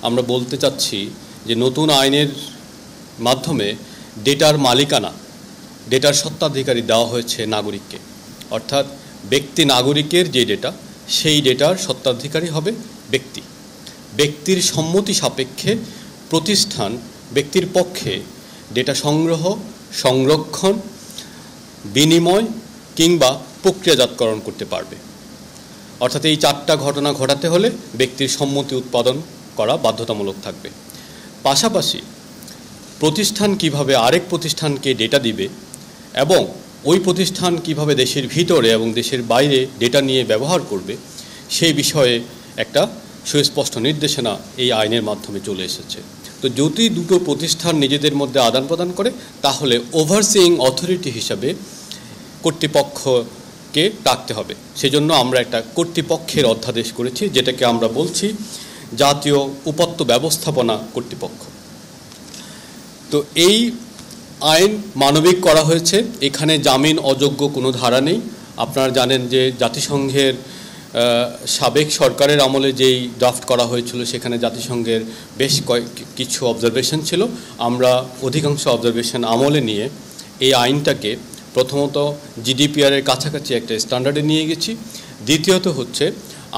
আমরা বলতে চাচ্ছি যে নতুন আইনের মাধ্যমে ডেটার মালিকানা, ডেটার স্বত্বাধিকারী দেওয়া হয়েছে নাগরিককে। অর্থাৎ ব্যক্তি নাগরিকের যে ডেটা, সেই ডেটার স্বত্বাধিকারী হবে ব্যক্তি। ব্যক্তির সম্মতি সাপেক্ষে প্রতিষ্ঠান ব্যক্তির পক্ষে ডেটা সংগ্রহ, সংরক্ষণ, বিনিময় কিংবা প্রক্রিয়াজাতকরণ করতে পারবে। অর্থাৎ এই চারটা ঘটনা ঘটাতে হলে ব্যক্তির সম্মতি উৎপাদন করা বাধ্যতামূলক থাকবে। পাশাপাশি প্রতিষ্ঠান কিভাবে আরেক প্রতিষ্ঠানকে ডেটা দিবে এবং ওই প্রতিষ্ঠান কিভাবে দেশের ভিতরে এবং দেশের বাইরে ডেটা নিয়ে ব্যবহার করবে, সেই বিষয়ে একটা সুস্পষ্ট নির্দেশনা এই আইনের মাধ্যমে চলে এসেছে। তো যদি দুটো প্রতিষ্ঠান নিজেদের মধ্যে আদান প্রদান করে, তাহলে ওভারসিইং অথরিটি হিসাবে কর্তৃপক্ষকে ডাকতে হবে। সেজন্য আমরা একটা কর্তৃপক্ষের অধ্যাদেশ করেছি, যেটাকে আমরা বলছি জাতীয় উপাত্ত ব্যবস্থাপনা কর্তৃপক্ষ। তো এই আইন মানবিক করা হয়েছে, এখানে জামিন অযোগ্য কোনো ধারা নেই। আপনারা জানেন যে জাতিসংঘের সাবেক সরকারের আমলে যেই ড্রাফট করা হয়েছিল, সেখানে জাতিসংঘের বেশ কিছু অবজারভেশন ছিল। আমরা অধিকাংশ অবজারভেশন আমলে নিয়ে এই আইনটাকে প্রথমত জিডিপিআরের কাছাকাছি একটা স্ট্যান্ডার্ডে নিয়ে গেছি। দ্বিতীয়ত হচ্ছে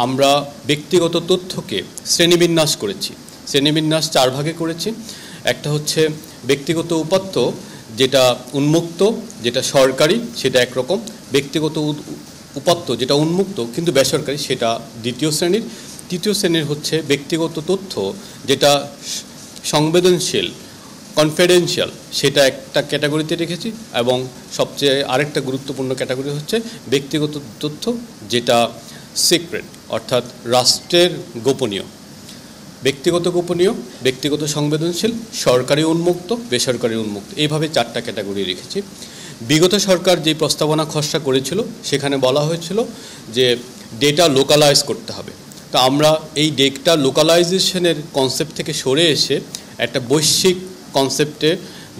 আমরা ব্যক্তিগত তথ্যকে শ্রেণীবিন্যাস করেছি। শ্রেণীবিন্যাস 4 ভাগে করেছি। একটা হচ্ছে ব্যক্তিগত উপাত্ত, যেটা উন্মুক্ত, যেটা সরকারি, সেটা একরকম। ব্যক্তিগত উপাত্ত যেটা উন্মুক্ত কিন্তু বেসরকারি, সেটা দ্বিতীয় শ্রেণীর। তৃতীয় শ্রেণীর হচ্ছে ব্যক্তিগত তথ্য যেটা সংবেদনশীল, কনফিডেন্সিয়াল, সেটা একটা ক্যাটাগরিতে রেখেছি। এবং সবচেয়ে আরেকটা গুরুত্বপূর্ণ ক্যাটাগরি হচ্ছে ব্যক্তিগত তথ্য যেটা সিক্রেট, অর্থাৎ রাষ্ট্রের গোপনীয়। ব্যক্তিগত গোপনীয়, ব্যক্তিগত সংবেদনশীল, সরকারি উন্মুক্ত, বেসরকারি উন্মুক্ত, এইভাবে 4টা ক্যাটাগরি রেখেছি। বিগত সরকার যে প্রস্তাবনা খসড়া করেছিল, সেখানে বলা হয়েছিল যে ডেটা লোকালাইজ করতে হবে। তো আমরা এই ডেটা লোকালাইজেশনের কনসেপ্ট থেকে সরে এসে একটা বৈশ্বিক কনসেপ্টে,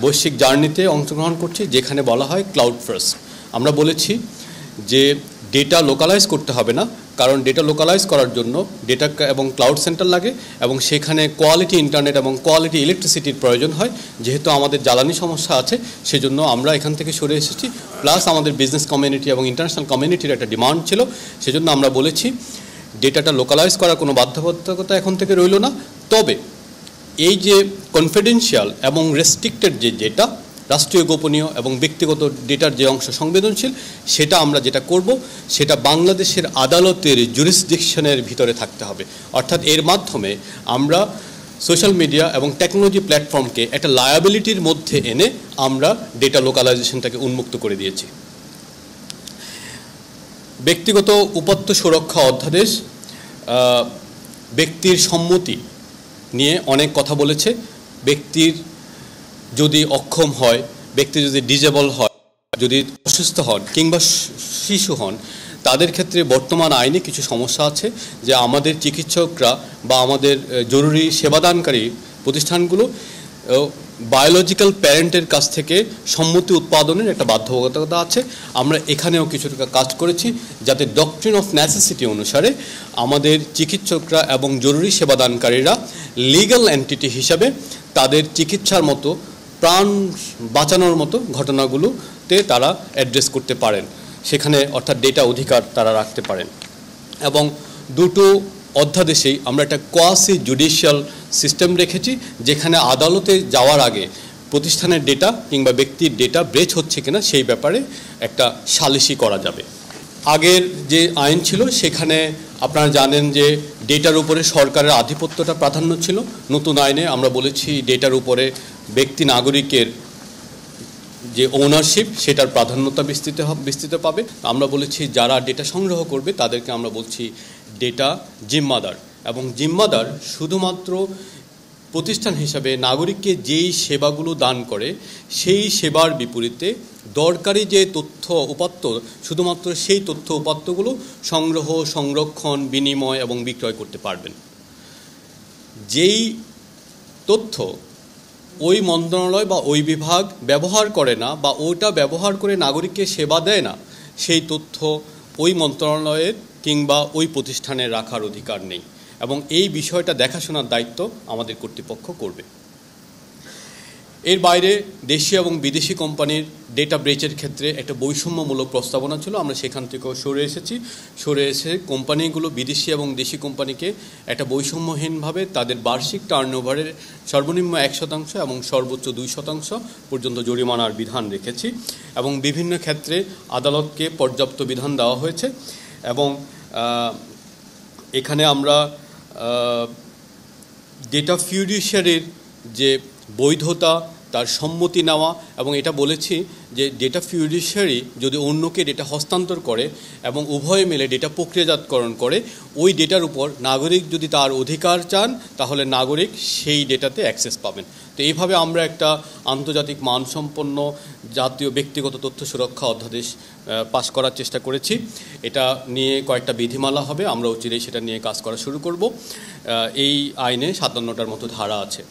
বৈশ্বিক জার্নিতে অংশগ্রহণ করছি, যেখানে বলা হয় ক্লাউড ফার্স্ট। আমরা বলেছি যে ডেটা লোকালাইজ করতে হবে না, কারণ ডেটা লোকালাইজ করার জন্য ডেটা এবং ক্লাউড সেন্টার লাগে এবং সেখানে কোয়ালিটি ইন্টারনেট এবং কোয়ালিটি ইলেকট্রিসিটির প্রয়োজন হয়। যেহেতু আমাদের জ্বালানি সমস্যা আছে, সেজন্য আমরা এখান থেকে সরে এসেছি। প্লাস আমাদের বিজনেস কমিউনিটি এবং ইন্টারন্যাশনাল কমিউনিটির একটা ডিমান্ড ছিল, সেজন্য আমরা বলেছি ডেটাটা লোকালাইজ করার কোনো বাধ্যবাধকতা এখন থেকে রইল না। তবে এই যে কনফিডেন্সিয়াল এবং রেস্ট্রিক্টেড যে ডেটা, রাষ্ট্রীয় গোপনীয় এবং ব্যক্তিগত ডেটার যে অংশ সংবেদনশীল, সেটা আমরা যেটা করব, সেটা বাংলাদেশের আদালতের জুরিসডিকশনের ভিতরে থাকতে হবে। অর্থাৎ এর মাধ্যমে আমরা সোশ্যাল মিডিয়া এবং টেকনোলজি প্ল্যাটফর্মকে একটা লায়াবিলিটির মধ্যে এনে আমরা ডেটা লোকালাইজেশনটাকে উন্মুক্ত করে দিয়েছি। ব্যক্তিগত উপাত্ত সুরক্ষা অধ্যাদেশ ব্যক্তির সম্মতি নিয়ে অনেক কথা বলেছে। ব্যক্তির যদি অক্ষম হয়, ব্যক্তি যদি ডিজেবল হয়, যদি অসুস্থ হন কিংবা শিশু হন, তাদের ক্ষেত্রে বর্তমান আইনে কিছু সমস্যা আছে, যে আমাদের চিকিৎসকরা বা আমাদের জরুরি সেবাদানকারী প্রতিষ্ঠানগুলো বায়োলজিক্যাল প্যারেন্টের কাছ থেকে সম্মতি উৎপাদনের একটা বাধ্যবাধকতা আছে। আমরা এখানেও কিছুটা কাজ করেছি, যাতে ডক্ট্রিন অফ নেসেসিটি অনুসারে আমাদের চিকিৎসকরা এবং জরুরি সেবাদানকারীরা লিগ্যাল এন্টিটি হিসাবে তাদের চিকিৎসার মতো, প্রাণ বাঁচানোর মতো ঘটনাগুলোতে তারা অ্যাড্রেস করতে পারেন, সেখানে অর্থাৎ ডেটা অধিকার তারা রাখতে পারেন। এবং দুটো অধ্যাদেশেই আমরা একটা কোয়াসি জুডিশিয়াল সিস্টেম রেখেছি, যেখানে আদালতে যাওয়ার আগে প্রতিষ্ঠানের ডেটা কিংবা ব্যক্তির ডেটা ব্রেচ হচ্ছে কিনা সেই ব্যাপারে একটা সালিসি করা যাবে। আগের যে আইন ছিল, সেখানে আপনারা জানেন যে ডেটার উপরে সরকারের আধিপত্যটা প্রাধান্য ছিল। নতুন আইনে আমরা বলেছি ডেটার উপরে ব্যক্তি নাগরিকের যে ওনারশিপ, সেটার প্রাধান্যতা বিস্তৃত পাবে। আমরা বলেছি যারা ডেটা সংগ্রহ করবে তাদেরকে আমরা বলছি ডেটা জিম্মাদার, এবং জিম্মাদার শুধুমাত্র প্রতিষ্ঠান হিসাবে নাগরিককে যেই সেবাগুলো দান করে, সেই সেবার বিপরীতে দরকারি যে তথ্য উপাত্ত, শুধুমাত্র সেই তথ্য উপাত্তগুলো সংগ্রহ, সংরক্ষণ, বিনিময় এবং বিক্রয় করতে পারবেন। যেই তথ্য ওই মন্ত্রণালয় বা ওই বিভাগ ব্যবহার করে না বা ওইটা ব্যবহার করে নাগরিককে সেবা দেয় না, সেই তথ্য ওই মন্ত্রণালয়ের কিংবা ওই প্রতিষ্ঠানের রাখার অধিকার নেই। এবং এই বিষয়টা দেখাশোনার দায়িত্ব আমাদের কর্তৃপক্ষ করবে। এর বাইরে দেশীয় এবং বিদেশি কোম্পানির ডেটা ব্রেচের ক্ষেত্রে একটা বৈষম্যমূলক প্রস্তাবনা ছিল, আমরা সেখান থেকেও সরে এসে কোম্পানিগুলো বিদেশি এবং দেশি কোম্পানিকে একটা বৈষম্যহীনভাবে তাদের বার্ষিক টার্নওভারের সর্বনিম্ন 1% এবং সর্বোচ্চ 2% পর্যন্ত জরিমানার বিধান রেখেছি এবং বিভিন্ন ক্ষেত্রে আদালতকে পর্যাপ্ত বিধান দেওয়া হয়েছে। এবং এখানে আমরা ডেটা ফিউডিশিয়ারির যে বৈধতা, তার সম্মতি নেওয়া, এবং এটা বলেছি যে ডেটা ফিউডিশিয়ারি যদি অন্যকে ডেটা হস্তান্তর করে এবং উভয়ে মিলে ডেটা প্রক্রিয়াজাতকরণ করে, ওই ডেটার উপর নাগরিক যদি তার অধিকার চান তাহলে নাগরিক সেই ডেটাতে অ্যাক্সেস পাবেন। তো এইভাবে আমরা একটা আন্তর্জাতিক মানসম্পন্ন জাতীয় ব্যক্তিগত তথ্য সুরক্ষা অধ্যাদেশ পাশ করার চেষ্টা করেছি। এটা নিয়ে কয়েকটা বিধিমালা হবে, আমরা অচিরেই সেটা নিয়ে কাজ করা শুরু করব। এই আইনে 57টার মতো ধারা আছে।